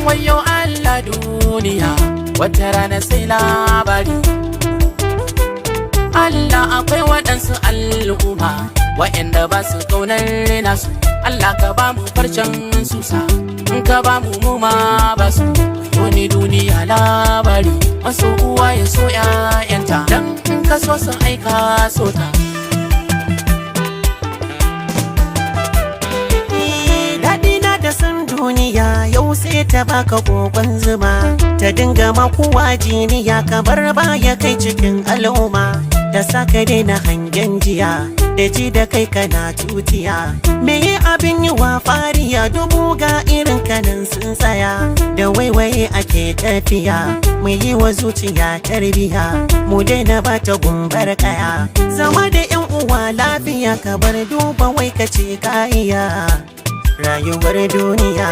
Wayo Allah duniya wata rana sai labari. Allah akwai waɗansu al'umma wa'anda ba su ƙaunar nasu. Allah ka ba mu farcen susa, in ka ba mu muma ba su. Wani duniya labari, maso uwa ya so ‘ya'yanta, dan in ka so sun aika so ta. Daɗina da san duniya yau sai ta baka kokon zuma, ta dinga makuwa jiniya kamar baya kai cikin al'umma. Da saka daina hangen jiya, da ji da kai kana tutiya. Me yi abin yi wa fariya, dubu ga irin kanan sun tsaya. Da waiwaye ake tafiya, mu yi wa zuciya tarbiya, mu daina bata gumbar kaya. Zama da yan uwa lafiya, ka bar duba wai ka ce kaiya rayuwar duniya.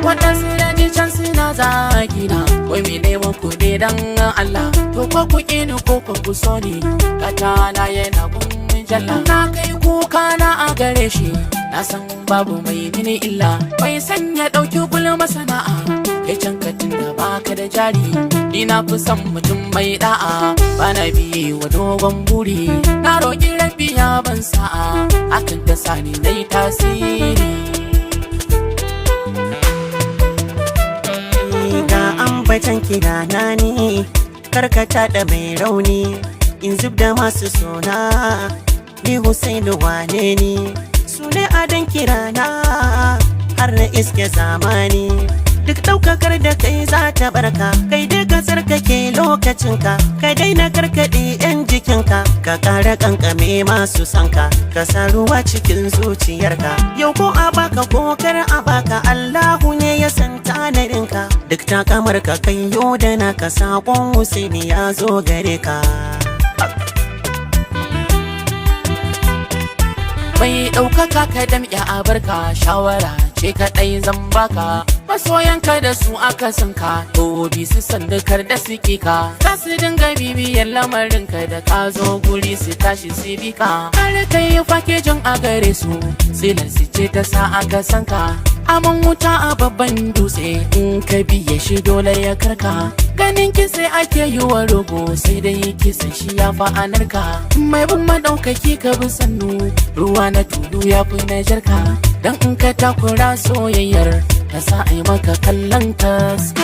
Waɗansu da ji can suna zagina, wai me neman kuɗi dan Allah. To ko ku ƙini ko ku so ni, katana yana gun jalla. Na kai kuka na a gare shi, na san babu mai mini illa. Bai san ya ɗauki gulma sana'a, kai can katin da baka da jari. Ni na fi son mutum mai da'a, bana biye wa dogon buri. Na roƙi rabbi ya ban sa'a, hakan ta sani na yi tasiri. Ga ambatan kira na ne, karkata da mai rauni, in zub da masu suna, ni Husainu wane ni. Su ne adan kira na har na iske zamani, duk ɗaukakar da kai za ta barka. Kai dai ka tsarkake lokacinka, ka daina karkaɗe 'yan jikinka, ka ƙara ƙanƙame masu sanka, ka sa ruwa cikin zuciyarka. Yau ko a baka ko kar a baka, Allahu ne ya san tanadinka. Duk takamar ka kan yo da naka, saƙon Husaini ya zo gare ka. Mai ɗaukaka ka damƙya a barka, shawara ce kaɗai zan baka. Masoyanka da su aka sanka, to bi su sandukar da suke ka. Za su dinga bibiyar lamarinka, da ka zo guri su tashi su bi ka. Har kai fakejin a gare su, silar su ce ta sa aka sanka. Aman wuta a babban dutse, in ka biye shi dole ya karka. Ganin kisa ake yi wa rogo, sai dai kisan shi ya fa'anarka. Mai bin maɗaukaki ka bi sannu, ruwa na tudu ya fi na jarka. Dan in ka takura soyayyar, ka sa a yi maka kallon taska.